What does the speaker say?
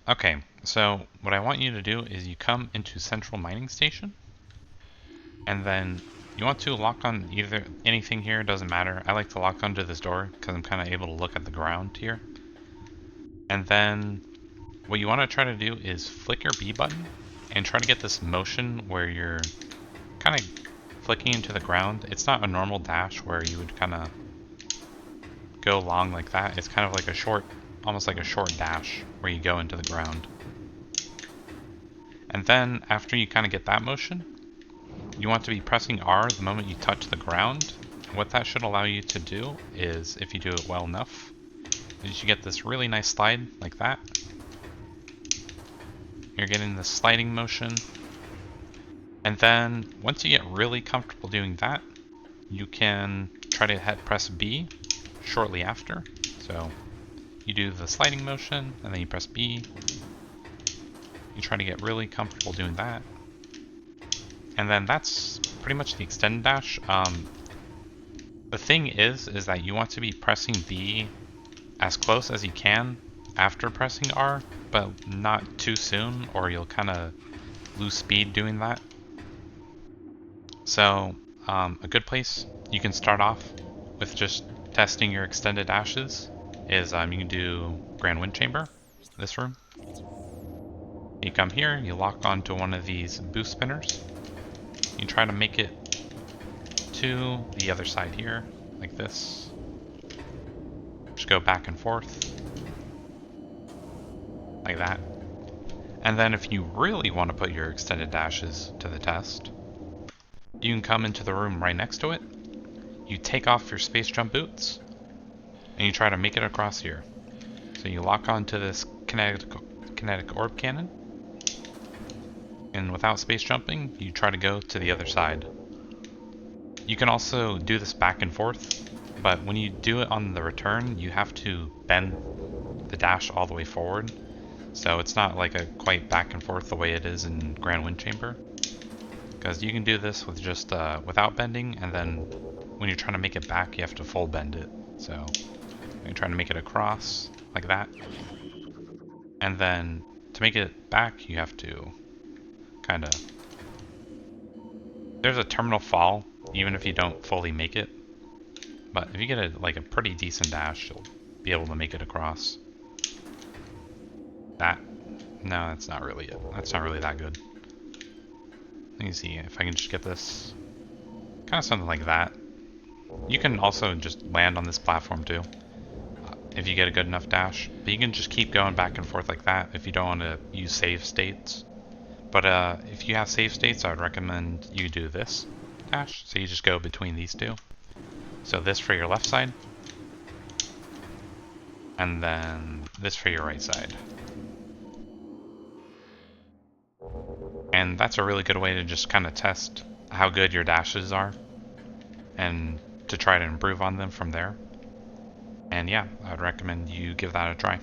Okay, so what I want you to do is you come into Central Mining Station, and then you want to lock on either anything here, doesn't matter. I like to lock onto this door because I'm kind of able to look at the ground here. And then what you want to try to do is flick your B button and try to get this motion where you're kind of flicking into the ground. It's not a normal dash where you would kind of go long like that. It's kind of like a short, almost like a short dash where you go into the ground. And then after you kind of get that motion, you want to be pressing R the moment you touch the ground. And what that should allow you to do is, if you do it well enough, is you should get this really nice slide like that. You're getting the sliding motion. And then once you get really comfortable doing that, you can try to press B shortly after. So you do the sliding motion and then you press B. You try to get really comfortable doing that. And then that's pretty much the extended dash. The thing is that you want to be pressing B as close as you can after pressing R, but not too soon or you'll kind of lose speed doing that. So a good place you can start off with just testing your extended dashes is you can do Grand Wind Chamber, this room. You come here, you lock onto one of these boost spinners. You try to make it to the other side here, like this. Just go back and forth, like that. And then if you really want to put your extended dashes to the test, you can come into the room right next to it. You take off your space jump boots, and you try to make it across here. So you lock onto this kinetic orb cannon, and without space jumping, you try to go to the other side. You can also do this back and forth, but when you do it on the return, you have to bend the dash all the way forward. So it's not like a quite back and forth the way it is in Grand Wind Chamber. Because you can do this with just without bending, and then when you're trying to make it back, you have to full bend it. So you're trying to make it across like that. And then to make it back, you have to kind of... There's a terminal fall, even if you don't fully make it. But if you get a pretty decent dash, you'll be able to make it across. That? No, that's not really it. That's not really that good. Let me see if I can just get this. Kind of something like that. You can also just land on this platform too, if you get a good enough dash. But you can just keep going back and forth like that if you don't want to use save states. But if you have save states, I would recommend you do this dash. So you just go between these two. So this for your left side, and then this for your right side. And that's a really good way to just kind of test how good your dashes are and to try to improve on them from there. And yeah, I would recommend you give that a try.